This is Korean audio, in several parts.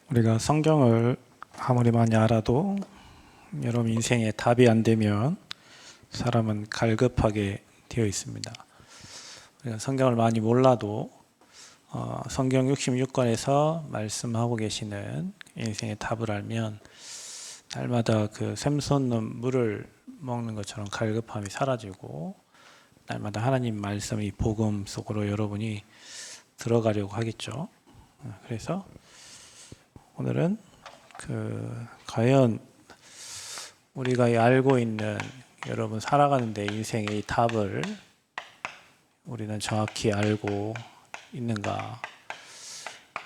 우리가 성경을 아무리 많이 알아도 여러분 인생에 답이 안 되면 사람은 갈급하게 되어 있습니다. 우리가 성경을 많이 몰라도 성경 66권에서 말씀하고 계시는 인생의 답을 알면 날마다 그 샘솟는 물을 먹는 것처럼 갈급함이 사라지고 날마다 하나님 말씀 이 복음 속으로 여러분이 들어가려고 하겠죠. 그래서 오늘은 과연 우리가 알고 있는 여러분 살아가는데 인생의 이 답을 우리는 정확히 알고 있는가?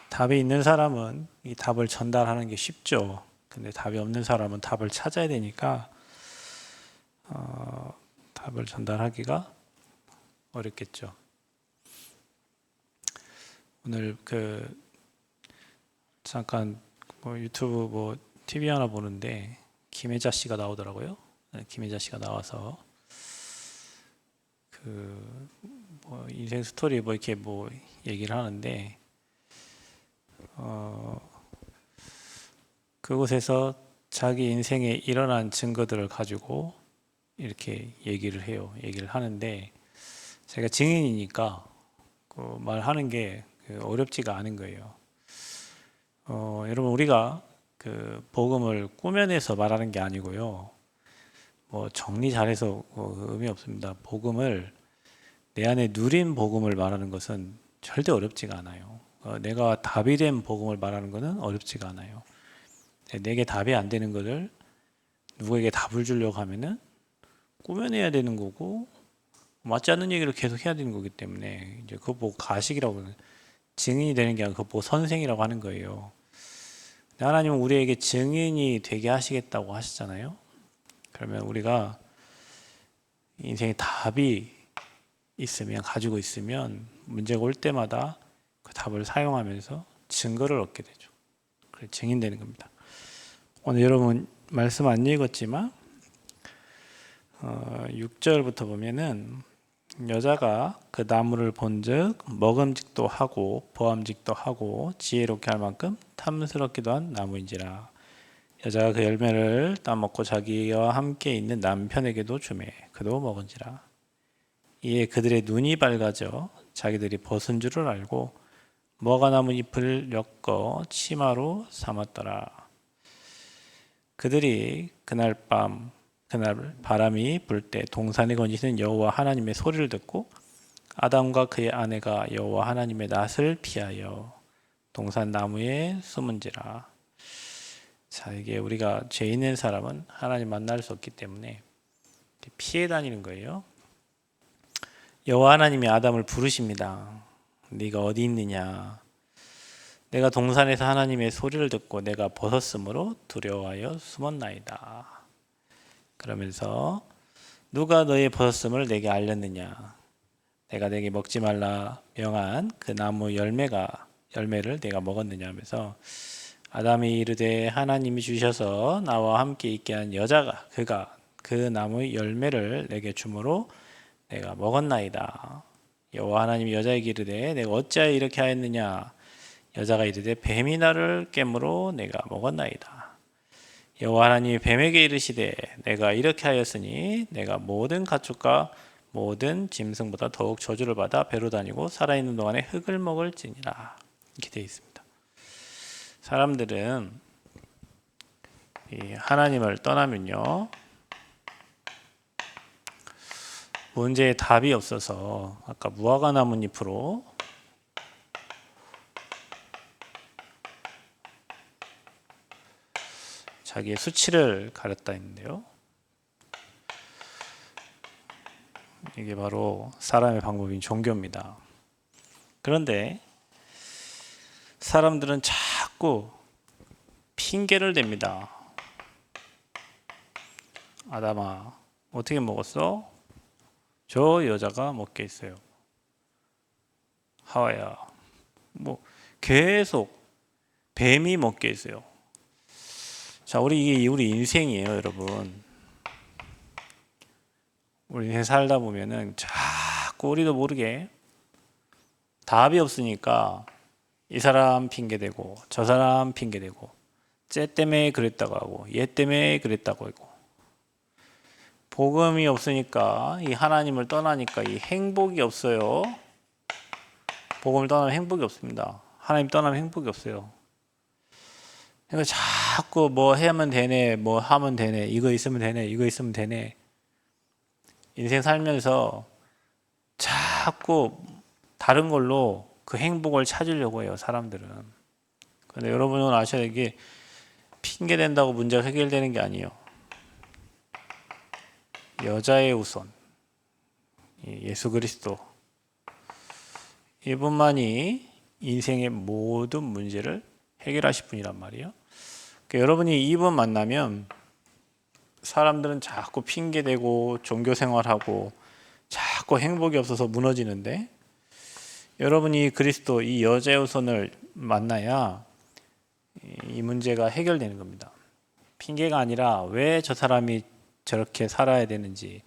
답이 있는 사람은 이 답을 전달하는 게 쉽죠. 근데 답이 없는 사람은 답을 찾아야 되니까 답을 전달하기가 어렵겠죠. 오늘 잠깐 유튜브 TV 하나 보는데 김혜자 씨가 나오더라고요. 김혜자 씨가 나와서 인생 스토리 이렇게 얘기를 하는데 그곳에서 자기 인생에 일어난 증거들을 가지고 이렇게 얘기를 해요. 얘기를 하는데 제가 증인이니까 말하는 게 어렵지가 않은 거예요. 여러분 우리가 복음을 꾸며내서 말하는 게 아니고요. 정리 잘해서 의미 없습니다. 복음을 내 안에 누린 복음을 말하는 것은 절대 어렵지가 않아요. 내가 답이 된 복음을 말하는 것은 어렵지가 않아요. 내게 답이 안 되는 것을 누구에게 답을 주려고 하면은 꾸며내야 되는 거고 맞지 않는 얘기를 계속 해야 되는 거기 때문에 이제 그거 보고 가식이라고 증인이 되는 게 아니라 그거 보고 선생이라고 하는 거예요. 하나님은 우리에게 증인이 되게 하시겠다고 하시잖아요. 그러면 우리가 인생에 답이 있으면 가지고 있으면 문제가 올 때마다 그 답을 사용하면서 증거를 얻게 되죠. 그래 증인되는 겁니다. 오늘 여러분 말씀 안 읽었지만 6절부터 보면은 여자가 그 나무를 본즉 먹음직도 하고 보암직도 하고 지혜롭게 할 만큼 탐스럽기도 한 나무인지라. 여자가 그 열매를 따먹고 자기와 함께 있는 남편에게도 주매 그도 먹은지라. 이에 그들의 눈이 밝아져 자기들이 벗은 줄을 알고 머가나무 잎을 엮어 치마로 삼았더라. 그들이 그날 바람이 불 때 동산에 거니시는 여호와 하나님의 소리를 듣고 아담과 그의 아내가 여호와 하나님의 낯을 피하여 동산 나무에 숨은지라. 자, 이게 우리가 죄 있는 사람은 하나님 만날 수 없기 때문에 피해 다니는 거예요. 여호와 하나님이 아담을 부르십니다. 네가 어디 있느냐? 내가 동산에서 하나님의 소리를 듣고 내가 벗었으므로 두려워하여 숨었나이다. 그러면서 누가 너의 벗었음을 내게 알렸느냐? 내가 내게 먹지 말라 명한 그 나무 열매를 내가 먹었느냐 하면서 아담이 이르되 하나님이 주셔서 나와 함께 있게 한 여자가 그가 그 나무의 열매를 내게 주므로 내가 먹었나이다. 여호와 하나님이 여자에게 이르되 내가 어찌하여 이렇게 하였느냐? 여자가 이르되 뱀이 나를 깨므로 내가 먹었나이다. 여호와 하나님이 뱀에게 이르시되 내가 이렇게 하였으니 내가 모든 가축과 모든 짐승보다 더욱 저주를 받아 배로 다니고 살아있는 동안에 흙을 먹을지니라. 이렇게 되어 있습니다. 사람들은 하나님을 떠나면요 문제에 답이 없어서 아까 무화과 나뭇잎으로 자기의 수치를 가렸다 했는데요. 이게 바로 사람의 방법인 종교입니다. 그런데 사람들은 자꾸 핑계를 댑니다. 아담아, 어떻게 먹었어? 저 여자가 먹게 했어요. 하와야, 계속 뱀이 먹게 했어요. 자, 이게 우리 인생이에요, 여러분. 우리 인생 살다 보면은 자꾸 우리도 모르게 답이 없으니까 이 사람 핑계대고 저 사람 핑계대고 쟤 때문에 그랬다고 하고 얘 때문에 그랬다고 하고 복음이 없으니까 이 하나님을 떠나니까 이 행복이 없어요. 복음을 떠나면 행복이 없습니다. 하나님 떠나면 행복이 없어요. 그러니까 자꾸 뭐 하면 되네, 뭐 하면 되네, 이거 있으면 되네, 이거 있으면 되네. 인생 살면서 자꾸 다른 걸로 그 행복을 찾으려고 해요, 사람들은. 근데 여러분은 아셔야 될 게 핑계 댄다고 문제가 해결되는 게 아니에요. 여자의 우선, 예수 그리스도, 이분만이 인생의 모든 문제를 해결하실 분이란 말이에요. 그러니까 여러분이 이분 만나면 사람들은 자꾸 핑계대고 종교 생활하고 자꾸 행복이 없어서 무너지는데, 여러분이 그리스도 이 여자의 우선을 만나야 이 문제가 해결되는 겁니다. 핑계가 아니라 왜 저 사람이 저렇게 살아야 되는지,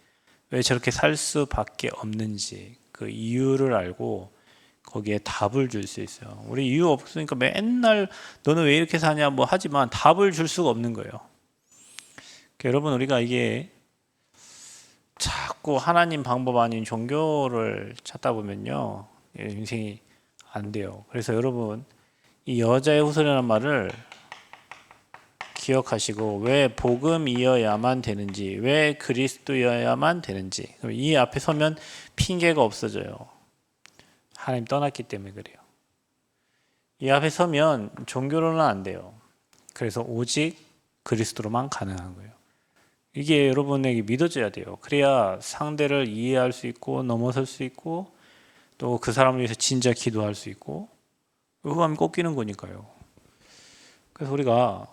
왜 저렇게 살 수밖에 없는지 그 이유를 알고 거기에 답을 줄 수 있어요. 우리 이유 없으니까 맨날 너는 왜 이렇게 사냐 뭐 하지만 답을 줄 수가 없는 거예요. 그러니까 여러분, 우리가 이게 자꾸 하나님 방법 아닌 종교를 찾다 보면요, 인생이 안 돼요. 그래서 여러분, 이 여자의 후손이라는 말을 기억하시고 왜 복음이어야만 되는지, 왜 그리스도여야만 되는지, 이 앞에 서면 핑계가 없어져요. 하나님 떠났기 때문에 그래요. 이 앞에 서면 종교로는 안 돼요. 그래서 오직 그리스도로만 가능한 거예요. 이게 여러분에게 믿어져야 돼요. 그래야 상대를 이해할 수 있고 넘어설 수 있고 또 그 사람을 위해서 진짜 기도할 수 있고, 의감이 꺾이는 거니까요. 그래서 우리가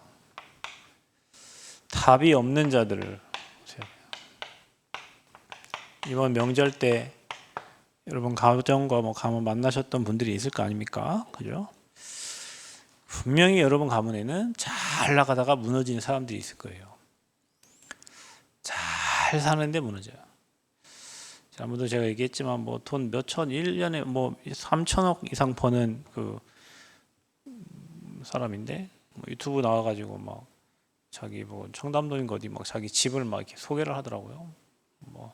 답이 없는 자들을, 이번 명절 때 여러분 가정과 뭐 가문 만나셨던 분들이 있을 거 아닙니까? 그죠? 분명히 여러분 가문에는 잘 나가다가 무너지는 사람들이 있을 거예요. 잘 사는데 무너져요. 지난번도 제가 얘기했지만 뭐 돈 몇천, 1년에 뭐 3천억 이상 버는 그 사람인데 뭐 유튜브 나와가지고 막 자기 뭐 청담동인가 어디 막 자기 집을 막 이렇게 소개를 하더라고요. 뭐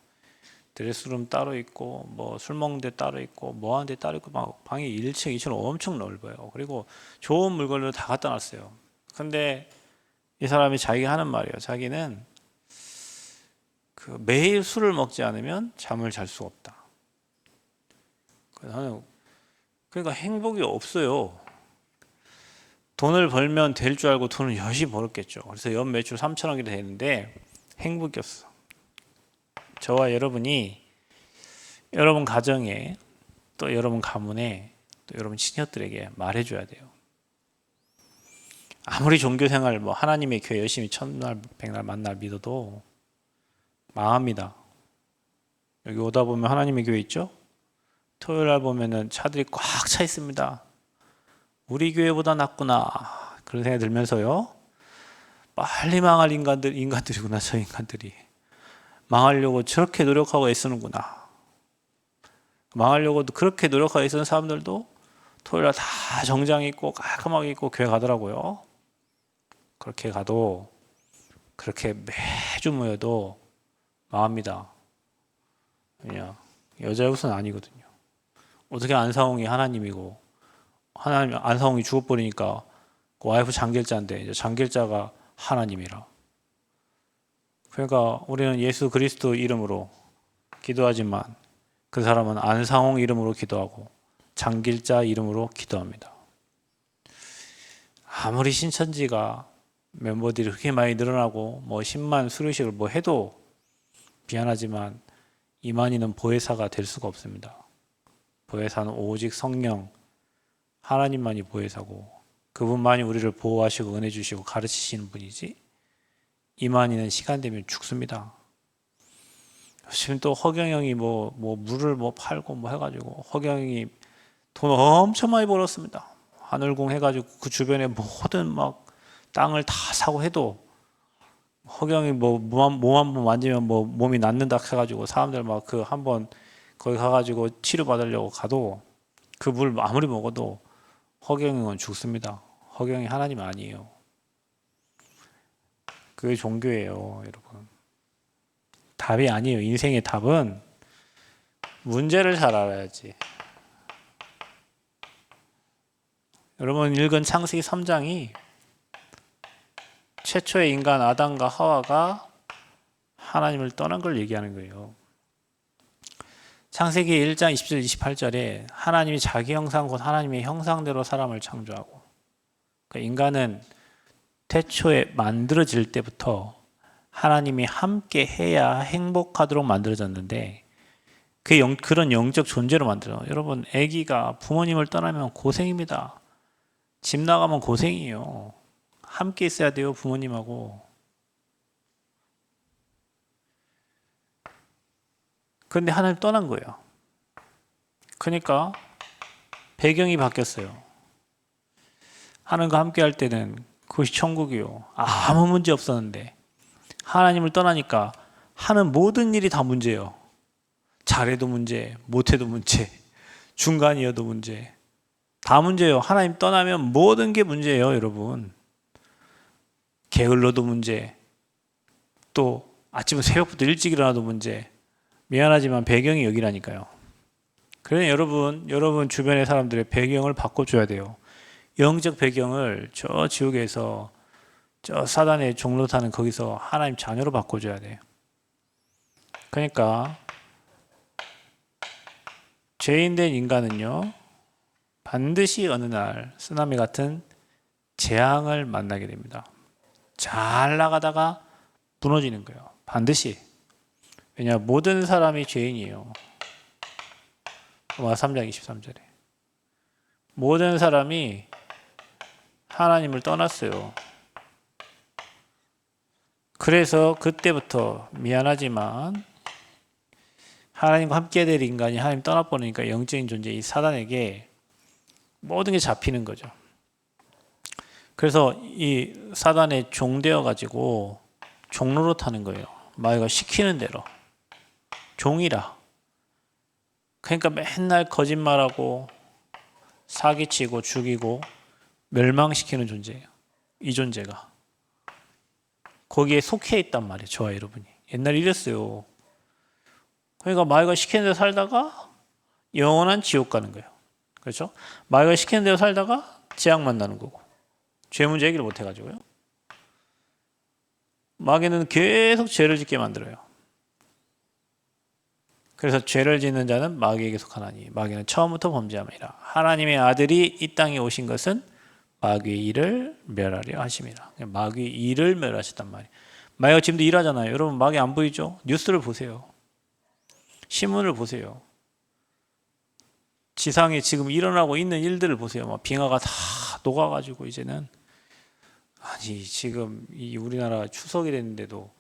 드레스룸 따로 있고 뭐 술 먹는 데 따로 있고 뭐 하는 데 따로 있고 막 방이 1층, 2층 엄청 넓어요. 그리고 좋은 물건을 다 갖다 놨어요. 근데 이 사람이 자기가 하는 말이에요. 자기는 그 매일 술을 먹지 않으면 잠을 잘 수가 없다. 그러니까 행복이 없어요. 돈을 벌면 될 줄 알고 돈을 열심히 벌었겠죠. 그래서 연 매출 3천억이 되는데 행복이 없어. 저와 여러분이 여러분 가정에 또 여러분 가문에 또 여러분 친척들에게 말해줘야 돼요. 아무리 종교생활 뭐 하나님의 교회 열심히 첫날 백날 만날 믿어도 망합니다. 여기 오다 보면 하나님의 교회 있죠? 토요일 날 보면은 차들이 꽉 차 있습니다. 우리 교회보다 낫구나 그런 생각이 들면서요, 빨리 망할 인간들이구나. 저 인간들이 망하려고 저렇게 노력하고 애쓰는구나. 망하려고도 그렇게 노력하고 애쓰는 사람들도 토요일날 다 정장 입고 깔끔하게 입고 교회 가더라고요. 그렇게 가도, 그렇게 매주 모여도 망합니다. 그냥 여자의 우선 아니거든요. 어떻게 안사홍이 하나님이고, 하나님 안사홍이 죽어버리니까 그 와이프 장길자인데 이제 장길자가 하나님이라. 그러니까 우리는 예수 그리스도 이름으로 기도하지만 그 사람은 안상홍 이름으로 기도하고 장길자 이름으로 기도합니다. 아무리 신천지가 멤버들이 그렇게 많이 늘어나고 뭐 10만 수료식을 뭐 해도 미안하지만 이만희는 보혜사가 될 수가 없습니다. 보혜사는 오직 성령 하나님만이 보혜사고 그분만이 우리를 보호하시고 은혜 주시고 가르치시는 분이지, 이만희는 시간 되면 죽습니다. 지금 또 허경영이 뭐 물을 뭐 팔고 뭐 해가지고 허경영이 돈 엄청 많이 벌었습니다. 하늘궁 해가지고 그 주변에 모든 막 땅을 다 사고 해도 허경영이 뭐 몸 한번 만지면 뭐 몸이 낫는다 해가지고 사람들 막 그 한번 거기 가가지고 치료 받으려고 가도 그 물 아무리 먹어도 허경영은 죽습니다. 허경영이 하나님 아니에요. 그게 종교예요, 여러분. 답이 아니에요. 인생의 답은 문제를 잘 알아야지. 여러분 읽은 창세기 3장이 최초의 인간 아담과 하와가 하나님을 떠난 걸 얘기하는 거예요. 창세기 1장 20절 28절에 하나님이 자기 형상 곧 하나님의 형상대로 사람을 창조하고, 그러니까 인간은 태초에 만들어질 때부터 하나님이 함께 해야 행복하도록 만들어졌는데 그런 영적 존재로 만들어요. 여러분, 아기가 부모님을 떠나면 고생입니다. 집 나가면 고생이에요. 함께 있어야 돼요, 부모님하고. 그런데 하나님 떠난 거예요. 그러니까 배경이 바뀌었어요. 하나님과 함께 할 때는 그것이 천국이요. 아무 문제 없었는데 하나님을 떠나니까 하는 모든 일이 다 문제예요. 잘해도 문제, 못해도 문제, 중간이어도 문제, 다 문제예요. 하나님 떠나면 모든 게 문제예요, 여러분. 게을러도 문제, 또 아침 새벽부터 일찍 일어나도 문제. 미안하지만 배경이 여기라니까요. 그래서 여러분 주변의 사람들의 배경을 바꿔줘야 돼요. 영적 배경을 저 지옥에서 저 사단의 종로 타는 거기서 하나님 자녀로 바꿔줘야 돼요. 그러니까 죄인된 인간은요, 반드시 어느 날 쓰나미 같은 재앙을 만나게 됩니다. 잘 나가다가 무너지는 거예요. 반드시. 왜냐, 모든 사람이 죄인이에요. 로마 3장 23절에. 모든 사람이 하나님을 떠났어요. 그래서 그때부터 미안하지만 하나님과 함께 될 인간이 하나님 떠나버리니까 영적인 존재 이 사단에게 모든 게 잡히는 거죠. 그래서 이 사단의 종되어 가지고 종로로 타는 거예요. 마귀가 시키는 대로. 종이라. 그러니까 맨날 거짓말하고 사기치고 죽이고 멸망시키는 존재예요. 이 존재가. 거기에 속해 있단 말이에요. 저와 여러분이. 옛날에 이랬어요. 그러니까 마귀가 시키는 대로 살다가 영원한 지옥 가는 거예요. 그렇죠? 마귀가 시키는 대로 살다가 재앙 만나는 거고. 죄 문제 해결을 못 해가지고요. 마귀는 계속 죄를 짓게 만들어요. 그래서 죄를 짓는 자는 마귀에게 속하나니 마귀는 처음부터 범죄함이라. 하나님의 아들이 이 땅에 오신 것은 마귀의 일을 멸하려 하심이라. 마귀의 일을 멸하셨단 말이에요. 마귀가 지금도 일하잖아요. 여러분 마귀 안 보이죠? 뉴스를 보세요. 신문을 보세요. 지상에 지금 일어나고 있는 일들을 보세요. 막 빙하가 다 녹아가지고 이제는, 아니 지금 이 우리나라 추석이 됐는데도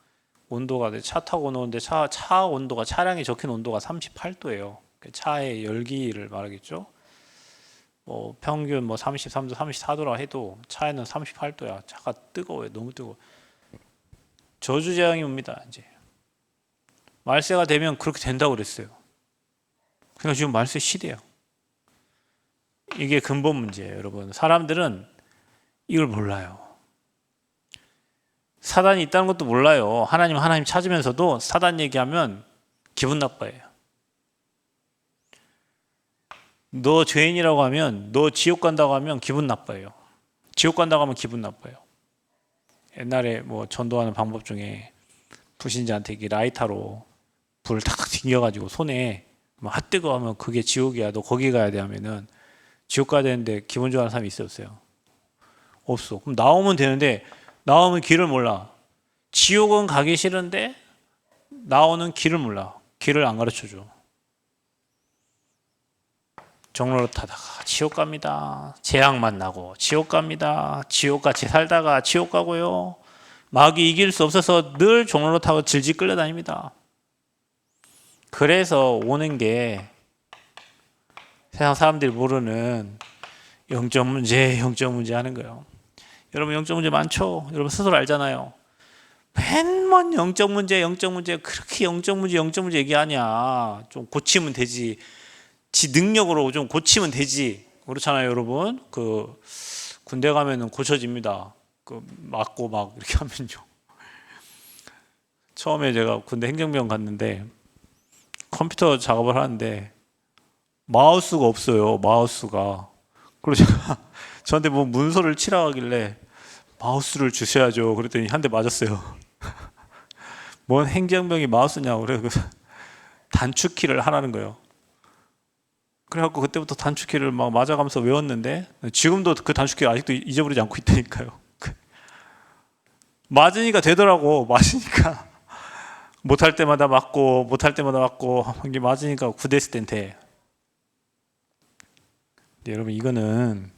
온도가, 차 타고 오는데 차 온도가, 차량에 적힌 온도가 38도예요. 차의 열기를 말하겠죠. 뭐 평균 뭐 33도, 34도라 해도 차에는 38도야. 차가 뜨거워요. 너무 뜨거워. 저주재앙이 옵니다. 이제 말세가 되면 그렇게 된다고 그랬어요. 그러니까 지금 말세 시대야. 이게 근본 문제예요, 여러분. 사람들은 이걸 몰라요. 사단이 있다는 것도 몰라요. 하나님 찾으면서도 사단 얘기하면 기분 나빠해요. 너 죄인이라고 하면, 너 지옥 간다고 하면 기분 나빠해요. 지옥 간다고 하면 기분 나빠요. 옛날에 뭐 전도하는 방법 중에 불신자한테 이게 라이터로 불을 탁탁 튕겨가지고 손에 뭐 핫뜨거 하면 그게 지옥이야. 너 거기 가야 돼 하면은 지옥 가야 되는데 기분 좋아하는 사람이 있었어요? 없어. 그럼 나오면 되는데 나오면 길을 몰라. 지옥은 가기 싫은데 나오는 길을 몰라. 길을 안 가르쳐줘. 종로로 타다가 지옥 갑니다. 재앙 만나고 지옥 갑니다. 지옥같이 살다가 지옥 가고요. 마귀 이길 수 없어서 늘 종로로 타고 질질 끌려다닙니다. 그래서 오는 게 세상 사람들이 모르는 영적 문제 하는 거예요. 여러분 영적 문제 많죠? 여러분 스스로 알잖아요. 맨만 영적 문제 그렇게 영적 문제 얘기하냐. 좀 고치면 되지. 지 능력으로 좀 고치면 되지. 그렇잖아요, 여러분. 그 군대 가면은 고쳐집니다. 그 맞고 막 이렇게 하면요. 처음에 제가 군대 행정병 갔는데 컴퓨터 작업을 하는데 마우스가 없어요. 마우스가. 그래서 제가 저한테 뭐 문서를 치라고 하길래 마우스를 주셔야죠. 그랬더니 한 대 맞았어요. 뭔 행정병이 마우스냐고. 그래서 단축키를 하라는 거예요. 그래갖고 그때부터 단축키를 막 맞아가면서 외웠는데 지금도 그 단축키 아직도 잊어버리지 않고 있다니까요. 맞으니까 되더라고. 맞으니까 못할 때마다 맞고 못할 때마다 맞고 이게 맞으니까 구됐을 땐 돼. 근데 여러분 이거는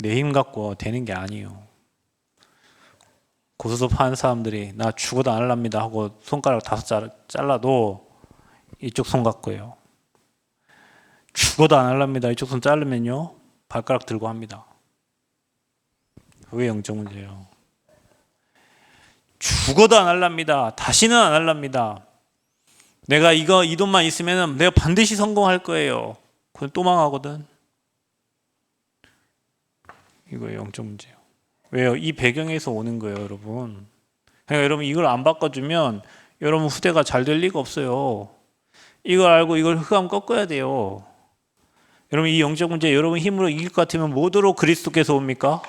내 힘 갖고 되는 게 아니에요. 고수톱 하는 사람들이 나 죽어도 안 할랍니다 하고 손가락 5 잘라도 이쪽 손 갖고요. 죽어도 안 할랍니다. 이쪽 손 자르면요 발가락 들고 합니다. 그게 영적 문제예요. 죽어도 안 할랍니다. 다시는 안 할랍니다. 내가 이 돈만 있으면 내가 반드시 성공할 거예요. 그건 또 망하거든. 이거예요, 영적 문제예요. 왜요? 이 배경에서 오는 거예요, 여러분. 그러니까 여러분 이걸 안 바꿔주면 여러분 후대가 잘 될 리가 없어요. 이걸 알고 이걸 흑암 꺾어야 돼요. 여러분 이 영적 문제 여러분 힘으로 이길 것 같으면 뭐더러 그리스도께서 옵니까?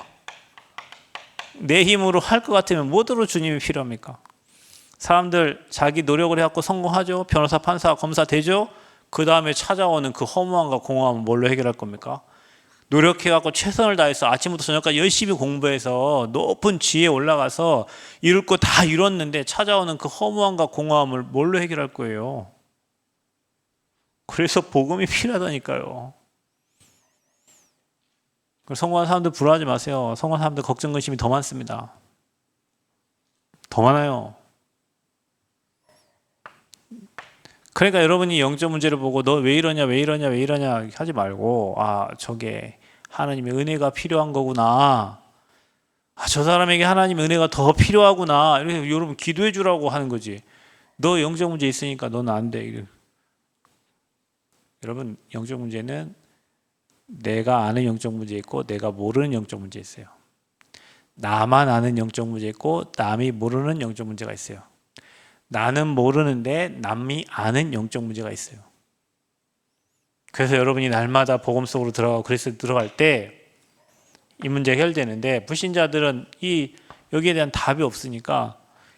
내 힘으로 할 것 같으면 뭐더러 주님이 필요합니까? 사람들 자기 노력을 해갖고 성공하죠. 변호사, 판사, 검사 되죠. 그 다음에 찾아오는 그 허무함과 공허함은 뭘로 해결할 겁니까? 노력해갖고 최선을 다해서 아침부터 저녁까지 열심히 공부해서 높은 지혜에 올라가서 이룰 거 다 이뤘는데 찾아오는 그 허무함과 공허함을 뭘로 해결할 거예요? 그래서 복음이 필요하다니까요. 성공한 사람들 불안하지 마세요. 성공한 사람들 걱정, 근심이 더 많습니다. 더 많아요. 그러니까 여러분이 영적 문제를 보고 너 왜 이러냐 왜 이러냐 왜 이러냐 하지 말고 저게 하나님의 은혜가 필요한 거구나. 저 사람에게 하나님의 은혜가 더 필요하구나. 이렇게 여러분 기도해 주라고 하는 거지. 너 영적 문제 있으니까 너는 안 돼. 여러분 영적 문제는 내가 아는 영적 문제 있고 내가 모르는 영적 문제 있어요. 나만 아는 영적 문제 있고 남이 모르는 영적 문제가 있어요. 나는 모르는데 남이 아는 영적 문제가 있어요. 그래서 여러분이 날마다 복음 속으로 들어가고 그리스도 들어갈 때 이 문제 해결되는데 불신자들은 여기에 대한 답이 없으니까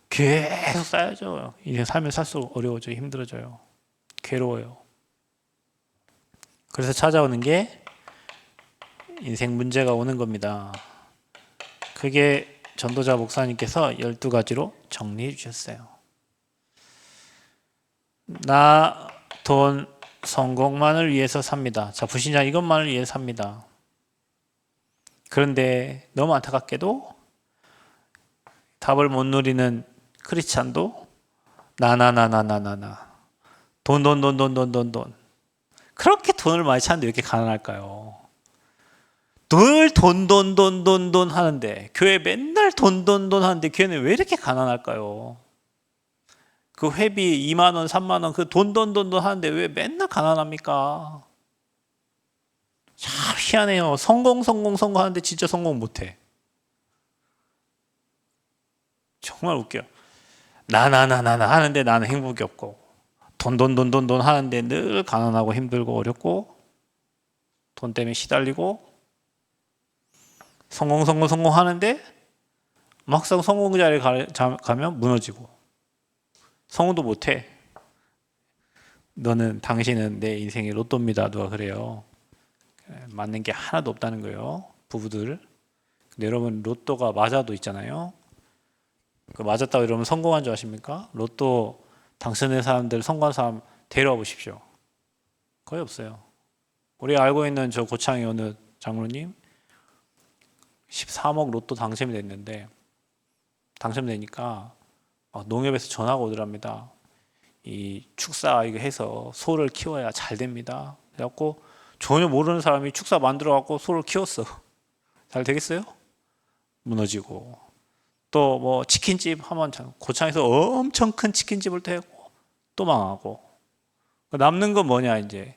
계속 쌓여져. 이제 삶을 살수록 어려워져요. 힘들어져요. 괴로워요. 그래서 찾아오는 게 인생 문제가 오는 겁니다. 그게 전도자 목사님께서 12가지로 정리해 주셨어요. 나, 돈, 성공만을 위해서 삽니다. 자, 불신자 이것만을 위해 삽니다. 그런데 너무 안타깝게도 답을 못 누리는 크리스찬도 돈. 그렇게 돈을 많이 찾는데 왜 이렇게 가난할까요? 늘 돈 하는데 교회 맨날 돈 하는데 교회는 왜 이렇게 가난할까요? 그 회비 2만 원, 3만 원 그 돈 하는데 왜 맨날 가난합니까? 참 희한해요. 성공 하는데 진짜 성공 못해. 정말 웃겨요. 나 하는데 나는 행복이 없고 돈 하는데 늘 가난하고 힘들고 어렵고 돈 때문에 시달리고 성공 하는데 막상 성공 자리에 가면 무너지고 성공도 못해. 당신은 내 인생의 로또입니다. 누가 그래요. 맞는 게 하나도 없다는 거예요. 부부들. 근데 여러분 로또가 맞아도 있잖아요. 그 맞았다고 여러분 성공한 줄 아십니까? 로또 당첨된 사람들 성공한 사람 데려와 보십시오. 거의 없어요. 우리가 알고 있는 저 고창의 어느 장로님 13억 로또 당첨이 됐는데 당첨되니까 농협에서 전화가 오더랍니다. 이 축사 이거 해서 소를 키워야 잘 됩니다. 그래갖고 전혀 모르는 사람이 축사 만들어 갖고 소를 키웠어. 잘 되겠어요? 무너지고 또 뭐 치킨집 하면 고창에서 엄청 큰 치킨집을 대고 또 망하고 남는 건 뭐냐 이제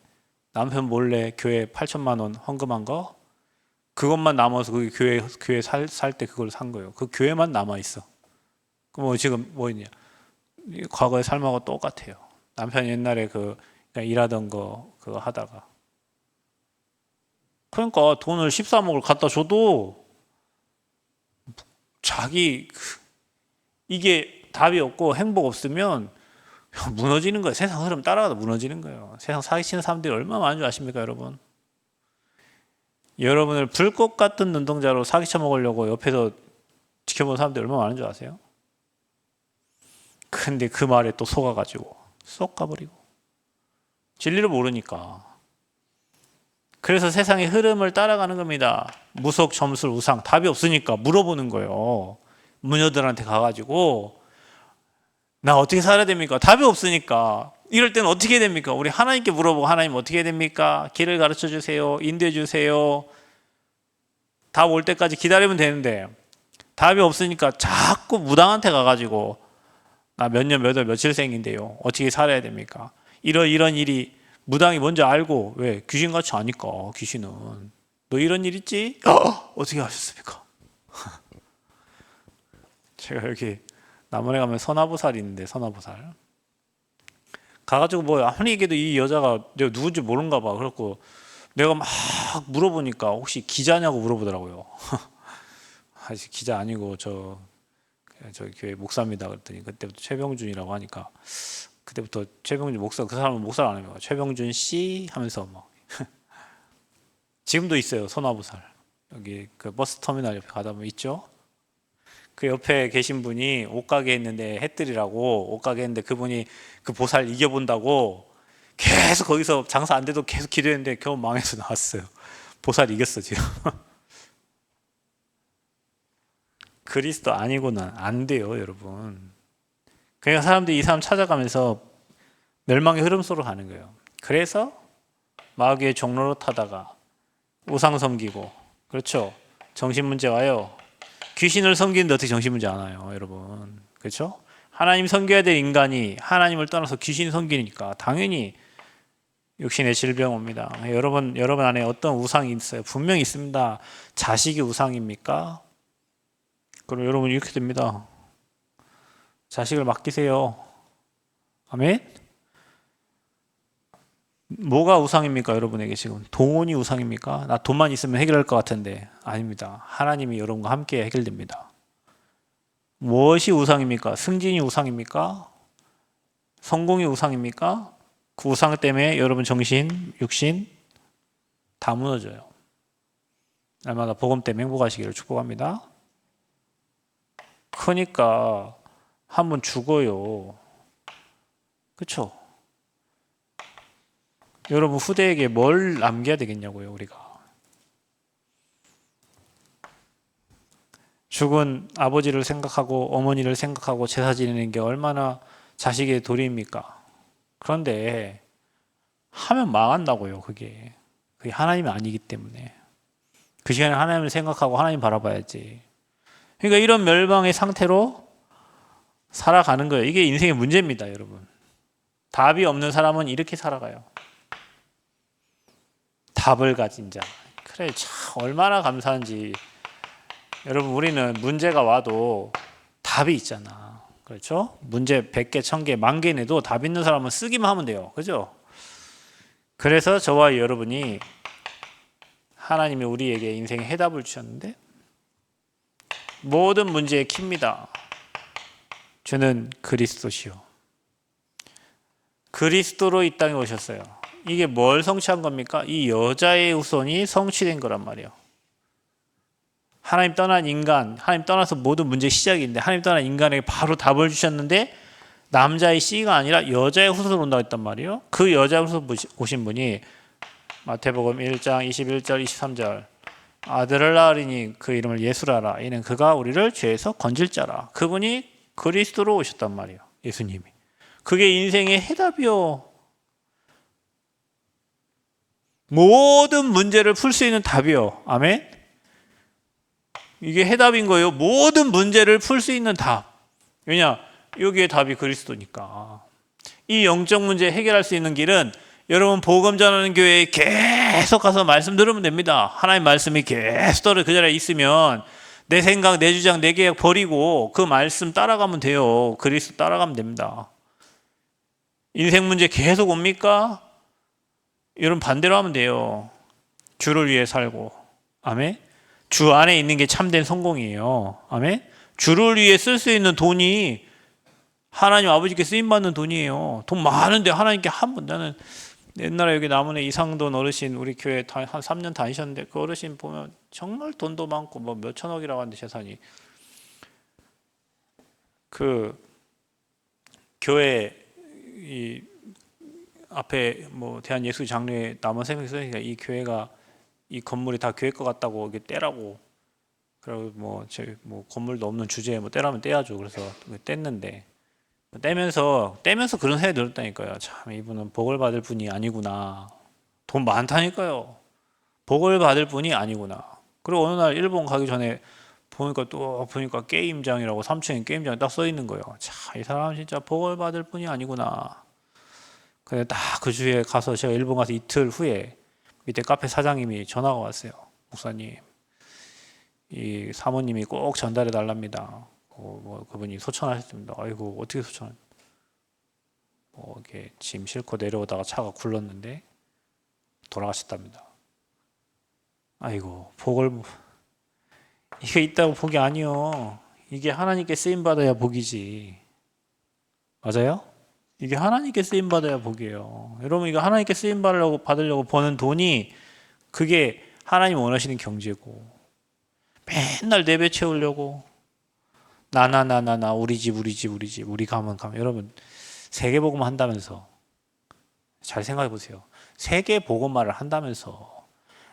남편 몰래 교회 8천만 원 헌금한 거 그것만 남아서 그 교회 살 때 그걸 산 거예요. 그 교회만 남아 있어. 그럼 지금 뭐 있냐? 과거의 삶하고 똑같아요. 남편이 옛날에 그냥 일하던 거 그거 하다가 그러니까 돈을 13억을 갖다 줘도 자기 이게 답이 없고 행복 없으면 무너지는 거예요. 세상 흐름 따라가다 무너지는 거예요. 세상 사기치는 사람들이 얼마나 많은 줄 아십니까, 여러분? 여러분을 불꽃 같은 눈동자로 사기쳐 먹으려고 옆에서 지켜보는 사람들이 얼마나 많은 줄 아세요? 근데 그 말에 또 속아가지고 쏙 가버리고 진리를 모르니까. 그래서 세상의 흐름을 따라가는 겁니다. 무속, 점술, 우상 답이 없으니까 물어보는 거예요. 무녀들한테 가가지고 나 어떻게 살아야 됩니까? 답이 없으니까. 이럴 때는 어떻게 해야 됩니까? 우리 하나님께 물어보고 하나님 어떻게 해야 됩니까? 길을 가르쳐 주세요. 인도해 주세요. 답 올 때까지 기다리면 되는데 답이 없으니까 자꾸 무당한테 가가지고 나 몇 년, 몇 월, 며칠생인데요. 어떻게 살아야 됩니까? 이런 일이 무당이 뭔지 알고 왜? 귀신같이 아니까 귀신은 너 이런 일 있지? 어떻게 하셨습니까? 제가 여기 남원에 가면 선화보살이 있는데 선화보살 가가지고 뭐 아무리 얘기해도 이 여자가 내가 누군지 모르는가 봐. 그래갖고 내가 막 물어보니까 혹시 기자냐고 물어보더라고요. 아직 기자 아니고 저 교회 목사입니다. 그랬더니 그때부터 최병준이라고 하니까 그때부터 최병준 목사 그 사람은 목사를 안 해요. 최병준 씨 하면서 막 지금도 있어요. 선화보살 여기 그 버스 터미널 옆에 가다 보면 있죠. 그 옆에 계신 분이 옷가게 했는데 햇들이라고 옷가게 했는데 그분이 그 보살 이겨본다고 계속 거기서 장사 안 돼도 계속 기도했는데 겨우 망해서 나왔어요. 보살 이겼어 지금. 그리스도 아니고는 안 돼요, 여러분. 그러니까 사람들이 이 사람 찾아가면서 멸망의 흐름 속으로 가는 거예요. 그래서 마귀의 종로로 타다가 우상 섬기고, 그렇죠? 정신 문제 와요. 귀신을 섬기는데 어떻게 정신 문제 안 와요, 여러분? 그렇죠? 하나님 섬겨야 될 인간이 하나님을 떠나서 귀신 섬기니까 당연히 육신의 질병 옵니다. 여러분 안에 어떤 우상이 있어요? 분명히 있습니다. 자식이 우상입니까? 그럼 여러분 이렇게 됩니다. 자식을 맡기세요. 아멘? 뭐가 우상입니까? 여러분에게 지금 돈이 우상입니까? 나 돈만 있으면 해결할 것 같은데 아닙니다. 하나님이 여러분과 함께 해결됩니다. 무엇이 우상입니까? 승진이 우상입니까? 성공이 우상입니까? 그 우상 때문에 여러분 정신, 육신 다 무너져요. 날마다 복음 때문에 행복하시기를 축복합니다. 그러니까 한번 죽어요. 그렇죠? 여러분 후대에게 뭘 남겨야 되겠냐고요, 우리가. 죽은 아버지를 생각하고 어머니를 생각하고 제사 지내는 게 얼마나 자식의 도리입니까? 그런데 하면 망한다고요, 그게 하나님이 아니기 때문에. 그 시간에 하나님을 생각하고 하나님 바라봐야지. 그러니까 이런 멸망의 상태로 살아가는 거예요. 이게 인생의 문제입니다, 여러분. 답이 없는 사람은 이렇게 살아가요. 답을 가진 자. 그래, 참 얼마나 감사한지. 여러분, 우리는 문제가 와도 답이 있잖아. 그렇죠? 문제 100개, 1000개, 10,000개 내도 답 있는 사람은 쓰기만 하면 돼요. 그죠? 그래서 저와 여러분이 하나님이 우리에게 인생의 해답을 주셨는데 모든 문제의 키입니다. 주는 그리스도시요. 그리스도로 이 땅에 오셨어요. 이게 뭘 성취한 겁니까? 이 여자의 후손이 성취된 거란 말이에요. 하나님 떠난 인간, 하나님 떠나서 모든 문제의 시작인데 하나님 떠난 인간에게 바로 답을 주셨는데 남자의 씨가 아니라 여자의 후손으로 온다고 했단 말이에요. 그 여자의 후손 오신 분이 마태복음 1장 21절 23절 아들을 낳으리니 그 이름을 예수라라. 이는 그가 우리를 죄에서 건질 자라. 그분이 그리스도로 오셨단 말이에요. 예수님이. 그게 인생의 해답이요. 모든 문제를 풀 수 있는 답이요. 아멘? 이게 해답인 거예요. 모든 문제를 풀 수 있는 답. 왜냐? 여기에 답이 그리스도니까. 이 영적 문제 해결할 수 있는 길은 여러분 복음 전하는 교회에 계속 가서 말씀 들으면 됩니다. 하나님 말씀이 계속 떨어 그 자리에 있으면 내 생각, 내 주장, 내 계획 버리고 그 말씀 따라가면 돼요. 그리스도 따라가면 됩니다. 인생 문제 계속 옵니까? 여러분 반대로 하면 돼요. 주를 위해 살고. 아멘. 주 안에 있는 게 참된 성공이에요. 아멘. 주를 위해 쓸 수 있는 돈이 하나님 아버지께 쓰임받는 돈이에요. 돈 많은데 하나님께 한 번. 나는 옛날에 여기 남원에 이상돈 어르신 우리 교회 한 3년 다니셨는데 그 어르신 보면 정말 돈도 많고 뭐 몇천억이라고 하는데 재산이 그 교회 이 앞에 뭐 대한예수교 장로회 남원 생명 있으니까 이 교회가 이 건물이 다 교회 것 같다고 이게 떼라고 그리고 뭐 건물도 없는 주제에 뭐 떼라면 떼야죠. 그래서 뗐는데 떼면서 그런 생각이 들었다니까요. 참 이분은 복을 받을 분이 아니구나. 돈 많다니까요. 복을 받을 분이 아니구나. 그리고 어느 날 일본 가기 전에 보니까 게임장이라고 3층에 게임장이 딱 써 있는 거예요. 참 이 사람 진짜 복을 받을 분이 아니구나. 근데 딱 그 주에 가서 제가 일본 가서 이틀 후에 밑에 카페 사장님이 전화가 왔어요. 목사님, 이 사모님이 꼭 전달해 달랍니다. 그분이 소천하셨습니다. 아이고 어떻게 소천? 이렇게 짐 싣고 내려오다가 차가 굴렀는데 돌아가셨답니다. 아이고 이게 있다고 복이 아니요. 이게 하나님께 쓰임 받아야 복이지. 맞아요? 이게 하나님께 쓰임 받아야 복이에요. 여러분 이거 하나님께 쓰임 받으려고 버는 돈이 그게 하나님 원하시는 경제고 맨날 내배 채우려고 나 우리 집 우리 가면 여러분 세계복음 한다면서 잘 생각해 보세요. 세계복음말을 한다면서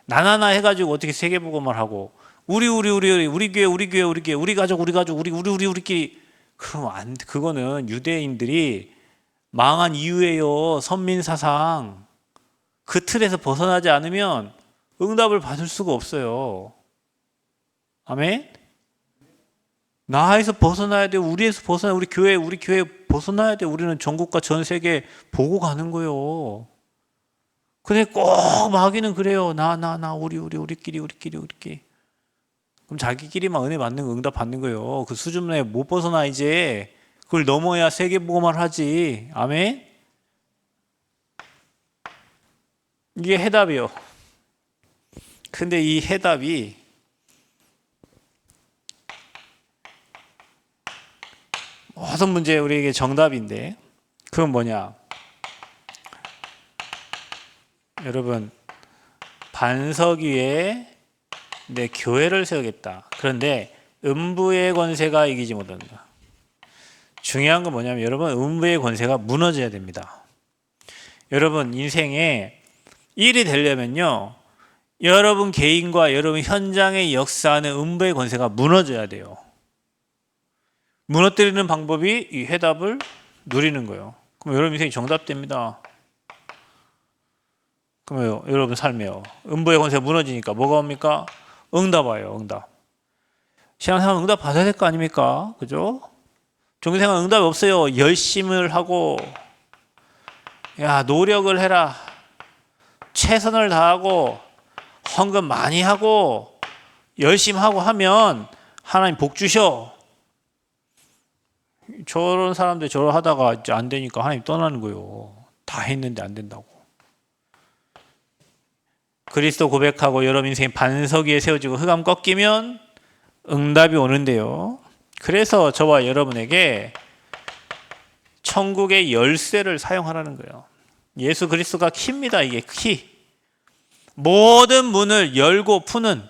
나나나 해가지고 어떻게 세계복음말 하고 우리 교회 우리 가족 우리끼리 그럼 그거는 유대인들이 망한 이유예요. 선민사상 그 틀에서 벗어나지 않으면 응답을 받을 수가 없어요. 아멘. 나에서 벗어나야 돼. 우리에서 벗어나 우리 교회 벗어나야 돼. 우리는 전국과 전 세계 보고 가는 거예요. 근데 꼭 마귀는 그래요. 나 우리끼리. 그럼 자기끼리만 은혜 받는 거 응답 받는 거예요. 그 수준에 못 벗어나 이제. 그걸 넘어야 세계 보고만 하지. 아멘. 이게 해답이요. 근데 이 해답이 모든 문제에 우리에게 정답인데 그건 뭐냐? 여러분 반석 위에 내 교회를 세우겠다. 그런데 음부의 권세가 이기지 못한다. 중요한 건 뭐냐면 여러분 음부의 권세가 무너져야 됩니다. 여러분 인생에 일이 되려면요. 여러분 개인과 여러분 현장의 역사하는 음부의 권세가 무너져야 돼요. 무너뜨리는 방법이 이 해답을 누리는 거예요. 그럼 여러분 인생이 정답됩니다. 그러면 여러분 삶에요. 음부의 권세가 무너지니까 뭐가 옵니까? 응답 와요. 응답. 신앙생활 응답 받아야 될 거 아닙니까? 그죠? 종교생활 응답이 없어요. 열심을 하고 노력을 해라. 최선을 다하고 헌금 많이 하고 열심히 하고 하면 하나님 복 주셔. 저런 사람들 저러 하다가 이제 안 되니까 하나님 떠나는 거예요. 다 했는데 안 된다고. 그리스도 고백하고 여러분 인생 반석 위에 세워지고 흑암 꺾이면 응답이 오는데요. 그래서 저와 여러분에게 천국의 열쇠를 사용하라는 거예요. 예수 그리스도가 키입니다. 이게 키. 모든 문을 열고 푸는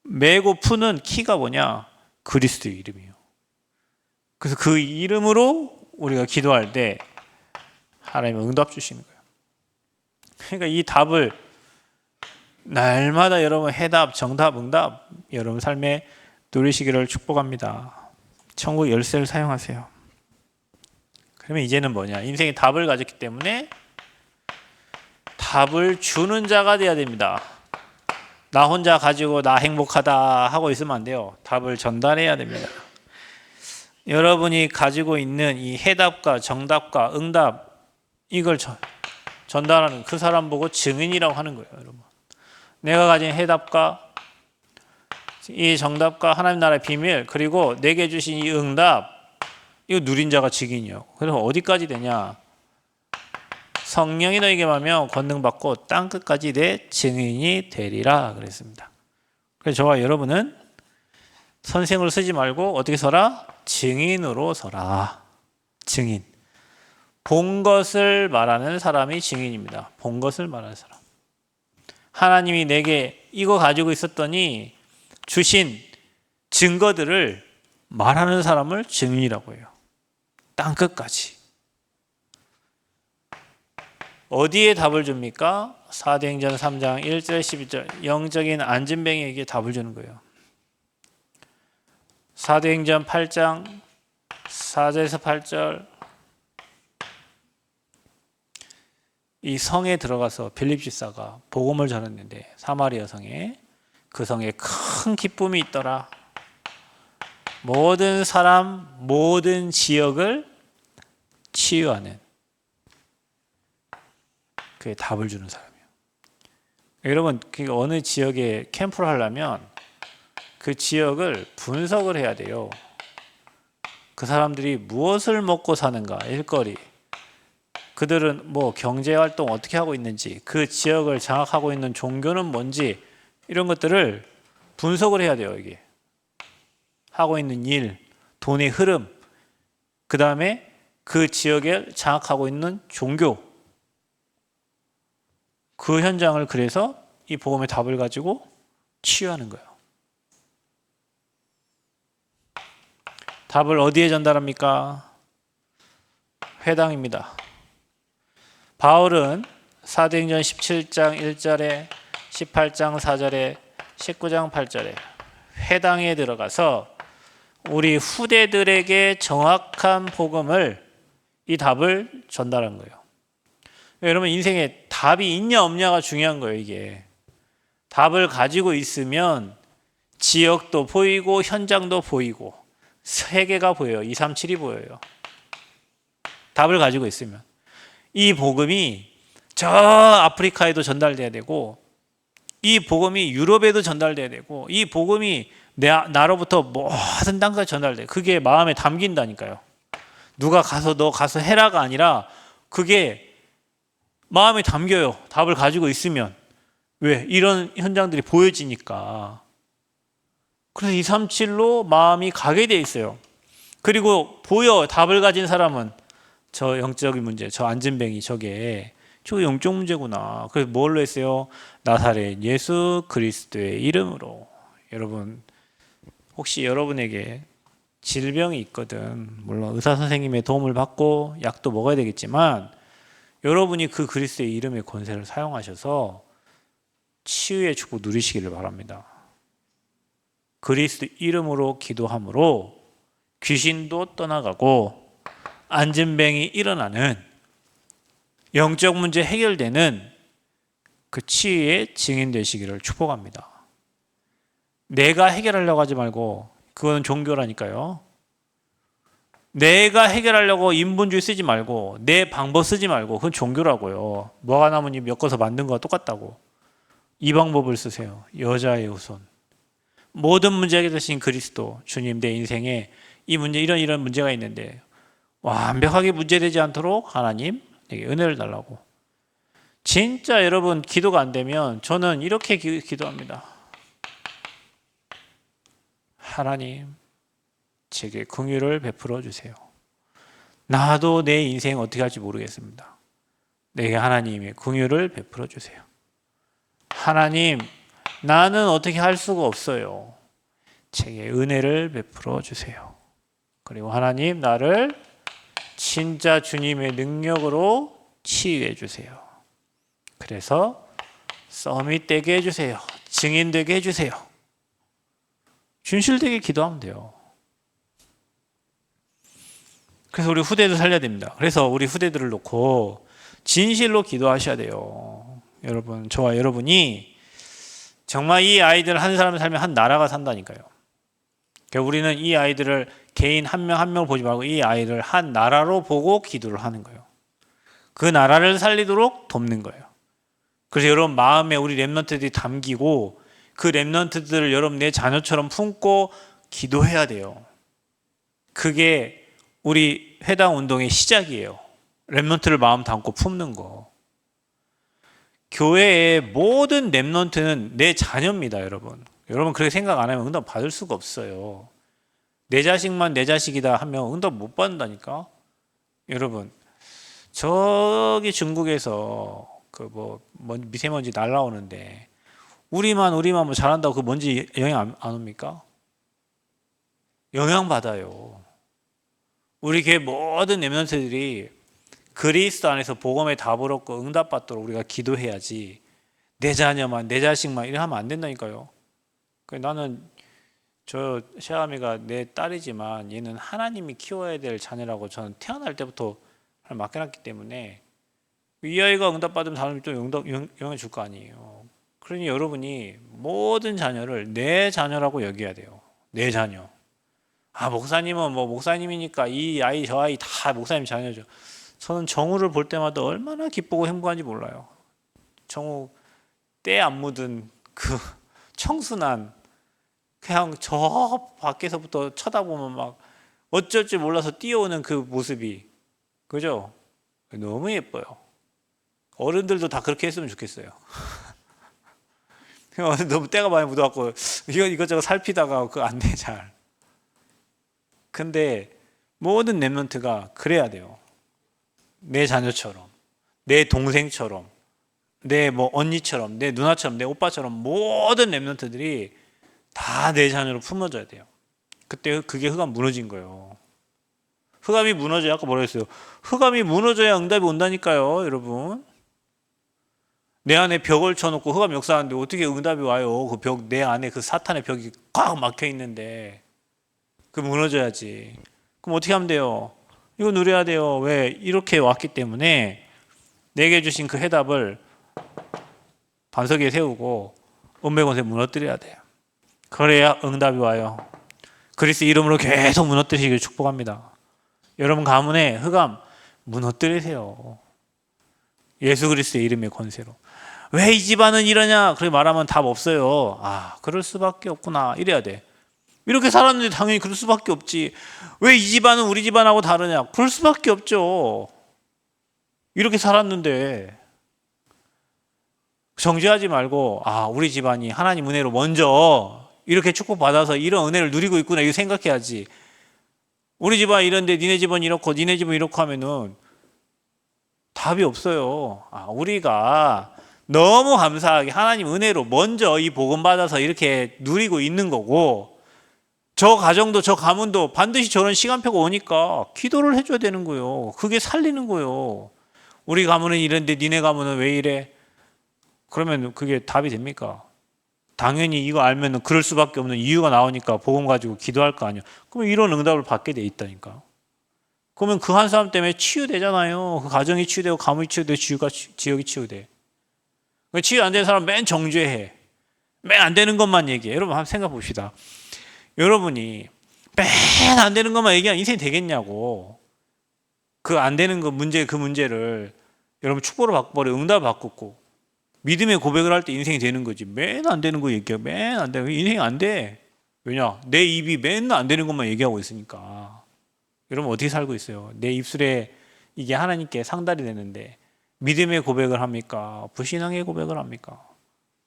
매고 푸는 키가 뭐냐? 그리스도의 이름이에요. 그래서 그 이름으로 우리가 기도할 때 하나님은 응답 주시는 거예요. 그러니까 이 답을 날마다 여러분 해답, 정답, 응답 여러분 삶에 누리시기를 축복합니다. 천국 열쇠를 사용하세요. 그러면 이제는 뭐냐? 인생의 답을 가졌기 때문에 답을 주는 자가 돼야 됩니다. 나 혼자 가지고 나 행복하다 하고 있으면 안 돼요. 답을 전달해야 됩니다. 여러분이 가지고 있는 이 해답과 정답과 응답 이걸 전달하는 그 사람 보고 증인이라고 하는 거예요, 여러분. 내가 가진 해답과 이 정답과 하나님 나라의 비밀, 그리고 내게 주신 이 응답, 이거 누린 자가 증인이요. 그래서 어디까지 되냐? 성령이 너에게 하며 권능받고 땅끝까지 내 증인이 되리라 그랬습니다. 그래서 저와 여러분은 선생으로 쓰지 말고 어떻게 서라? 증인으로 서라. 증인. 본 것을 말하는 사람이 증인입니다. 본 것을 말하는 사람. 하나님이 내게 이거 가지고 있었더니 주신 증거들을 말하는 사람을 증인이라고 해요. 땅끝까지. 어디에 답을 줍니까? 사도행전 3장 1절 12절 영적인 안진뱅이에게 답을 주는 거예요. 사도행전 8장 4절에서 8절 이 성에 들어가서 빌립 집사가 복음을 전했는데 사마리아 성에 그 성에 큰 기쁨이 있더라. 모든 사람, 모든 지역을 치유하는 그의 답을 주는 사람이에요. 여러분, 어느 지역에 캠프를 하려면 그 지역을 분석을 해야 돼요. 그 사람들이 무엇을 먹고 사는가, 일거리, 그들은 뭐 경제활동 어떻게 하고 있는지, 그 지역을 장악하고 있는 종교는 뭔지, 이런 것들을 분석을 해야 돼요. 이게 하고 있는 일, 돈의 흐름, 그 다음에 그 지역에 장악하고 있는 종교, 그 현장을 그래서 이 복음의 답을 가지고 치유하는 거예요. 답을 어디에 전달합니까? 회당입니다. 바울은 사도행전 17장 1절에 18장 4절에 19장 8절에 회당에 들어가서 우리 후대들에게 정확한 복음을, 이 답을 전달한 거예요. 여러분, 인생에 답이 있냐 없냐가 중요한 거예요. 이게 답을 가지고 있으면 지역도 보이고 현장도 보이고 세계가 보여요. 237이 보여요. 답을 가지고 있으면 이 복음이 저 아프리카에도 전달돼야 되고, 이 복음이 유럽에도 전달돼야 되고, 이 복음이 나로부터 모든 땅까지 전달돼. 그게 마음에 담긴다니까요. 누가 가서 너 가서 해라가 아니라 그게 마음에 담겨요. 답을 가지고 있으면. 왜? 이런 현장들이 보여지니까. 그래서 237로 마음이 가게 돼 있어요. 그리고 보여. 답을 가진 사람은 저 영적인 문제, 저 안진뱅이 저게 저 영적 문제구나. 그래서 뭘로 했어요? 나사렛 예수 그리스도의 이름으로. 여러분, 혹시 여러분에게 질병이 있거든, 물론 의사 선생님의 도움을 받고 약도 먹어야 되겠지만, 여러분이 그 그리스도의 이름의 권세를 사용하셔서 치유의 축복 누리시기를 바랍니다. 그리스도 이름으로 기도함으로 귀신도 떠나가고 안진뱅이 일어나는, 영적 문제 해결되는 그 치유의 증인 되시기를 축복합니다. 내가 해결하려고 하지 말고, 그건 종교라니까요. 내가 해결하려고 인본주의 쓰지 말고, 내 방법 쓰지 말고, 그건 종교라고요. 무화과 나뭇잎 엮어서 만든 거와 똑같다고. 이 방법을 쓰세요. 여자의 후손. 모든 문제 해결되신 그리스도 주님, 내 인생에 이 문제, 이런 문제가 있는데 완벽하게 문제되지 않도록 하나님 내게 은혜를 달라고. 진짜 여러분, 기도가 안 되면 저는 이렇게 기도합니다. 하나님, 제게 긍휼을 베풀어 주세요. 나도 내 인생 어떻게 할지 모르겠습니다. 내게 하나님의 긍휼을 베풀어 주세요. 하나님, 나는 어떻게 할 수가 없어요. 제게 은혜를 베풀어 주세요. 그리고 하나님, 나를 진짜 주님의 능력으로 치유해 주세요. 그래서 서밋 되게 해주세요. 증인 되게 해주세요. 진실되게 기도하면 돼요. 그래서 우리 후대들 살려야 됩니다. 그래서 우리 후대들을 놓고 진실로 기도하셔야 돼요. 여러분, 저와 여러분이 정말 이 아이들 한 사람을 살면 한 나라가 산다니까요. 그러니까 우리는 이 아이들을 개인 한 명 한 명 보지 말고 이 아이를 한 나라로 보고 기도를 하는 거예요. 그 나라를 살리도록 돕는 거예요. 그래서 여러분 마음에 우리 렘넌트들이 담기고 그 렘넌트들을 여러분 내 자녀처럼 품고 기도해야 돼요. 그게 우리 회당 운동의 시작이에요. 렘넌트를 마음 담고 품는 거. 교회의 모든 렘넌트는 내 자녀입니다, 여러분. 여러분 그렇게 생각 안 하면 응답 받을 수가 없어요. 내 자식만 내 자식이다 하면 응답 못 받는다니까. 여러분 저기 중국에서 그 미세먼지 날라오는데 우리만 뭐 잘한다고 그 먼지 영향 안 옵니까? 영향 받아요. 우리 교회 모든 렘넌트들이 그리스도 안에서 복음의 답을 얻고 응답받도록 우리가 기도해야지 내 자녀만 내 자식만 이래 하면 안 된다니까요. 나는 저 시아미가 내 딸이지만 얘는 하나님이 키워야 될 자녀라고 저는 태어날 때부터 맡겨놨기 때문에 이 아이가 응답받으면 하나님이 또 영향 줄 거 아니에요. 그러니 여러분이 모든 자녀를 내 자녀라고 여겨야 돼요. 내 자녀. 목사님은 목사님이니까 이 아이 저 아이 다 목사님 자녀죠. 저는 정우를 볼 때마다 얼마나 기쁘고 행복한지 몰라요. 정우 때 안 묻은 그 청순한 그냥 저 밖에서부터 쳐다보면 막 어쩔 줄 몰라서 뛰어오는 그 모습이 그죠? 너무 예뻐요. 어른들도 다 그렇게 했으면 좋겠어요. 너무 때가 많이 묻어갖고 이것저것 살피다가 그거 안 돼 잘. 근데 모든 렘넌트가 그래야 돼요. 내 자녀처럼, 내 동생처럼, 내 언니처럼, 내 누나처럼, 내 오빠처럼 모든 렘넌트들이 다 내 자녀로 품어줘야 돼요. 그때 그게 흑암 무너진 거예요. 흑암이 무너져야 아까 뭐라 했어요? 흑암이 무너져야 응답이 온다니까요, 여러분. 내 안에 벽을 쳐놓고 흑암 역사하는데 어떻게 응답이 와요? 그 벽, 내 안에 그 사탄의 벽이 꽉 막혀 있는데 그 무너져야지. 그럼 어떻게 하면 돼요? 이거 누려야 돼요. 왜? 이렇게 왔기 때문에 내게 주신 그 해답을 반석 위에 세우고 은백원에 무너뜨려야 돼요. 그래야 응답이 와요. 그리스도 이름으로 계속 무너뜨리시길 축복합니다. 여러분 가문에 흑암 무너뜨리세요. 예수 그리스도의 이름의 권세로. 왜 이 집안은 이러냐? 그렇게 말하면 답 없어요. 그럴 수밖에 없구나. 이래야 돼. 이렇게 살았는데 당연히 그럴 수밖에 없지. 왜 이 집안은 우리 집안하고 다르냐? 그럴 수밖에 없죠. 이렇게 살았는데. 정죄하지 말고 우리 집안이 하나님 은혜로 먼저 이렇게 축복받아서 이런 은혜를 누리고 있구나 이거 생각해야지. 우리 집안 이런데 니네 집은 이렇고 니네 집은 이렇고 하면은 답이 없어요. 우리가 너무 감사하게 하나님 은혜로 먼저 이 복음 받아서 이렇게 누리고 있는 거고 저 가정도 저 가문도 반드시 저런 시간표가 오니까 기도를 해줘야 되는 거예요. 그게 살리는 거예요. 우리 가문은 이런데 니네 가문은 왜 이래? 그러면 그게 답이 됩니까? 당연히 이거 알면 그럴 수밖에 없는 이유가 나오니까 복음 가지고 기도할 거 아니에요. 그러면 이런 응답을 받게 돼 있다니까. 그러면 그 한 사람 때문에 치유되잖아요. 그 가정이 치유되고 가문이 치유되고 지역이 치유돼. 치유 안 되는 사람 맨 정죄해. 맨 안 되는 것만 얘기해. 여러분 한번 생각해 봅시다. 여러분이 맨 안 되는 것만 얘기하면 인생이 되겠냐고. 그 안 되는 그 문제를 여러분 축복을 바꿔버려 응답을 바꾸고 믿음의 고백을 할 때 인생이 되는 거지. 맨 안 되는 거 얘기해. 맨 안 되는 거 인생이 안 돼. 왜냐? 내 입이 맨날 안 되는 것만 얘기하고 있으니까. 여러분 어떻게 살고 있어요? 내 입술에 이게 하나님께 상달이 되는데 믿음의 고백을 합니까? 불신앙의 고백을 합니까?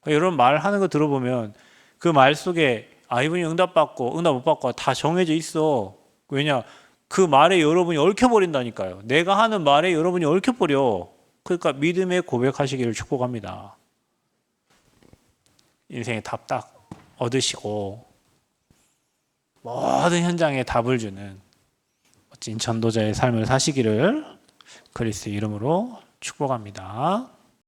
여러분 말하는 거 들어보면 그 말 속에 이분이 응답받고 응답 못 받고 다 정해져 있어. 왜냐? 그 말에 여러분이 얽혀버린다니까요. 내가 하는 말에 여러분이 얽혀버려. 그러니까 믿음의 고백하시기를 축복합니다. 인생의 답 딱 얻으시고 모든 현장에 답을 주는 멋진 전도자의 삶을 사시기를 그리스도의 이름으로 축복합니다.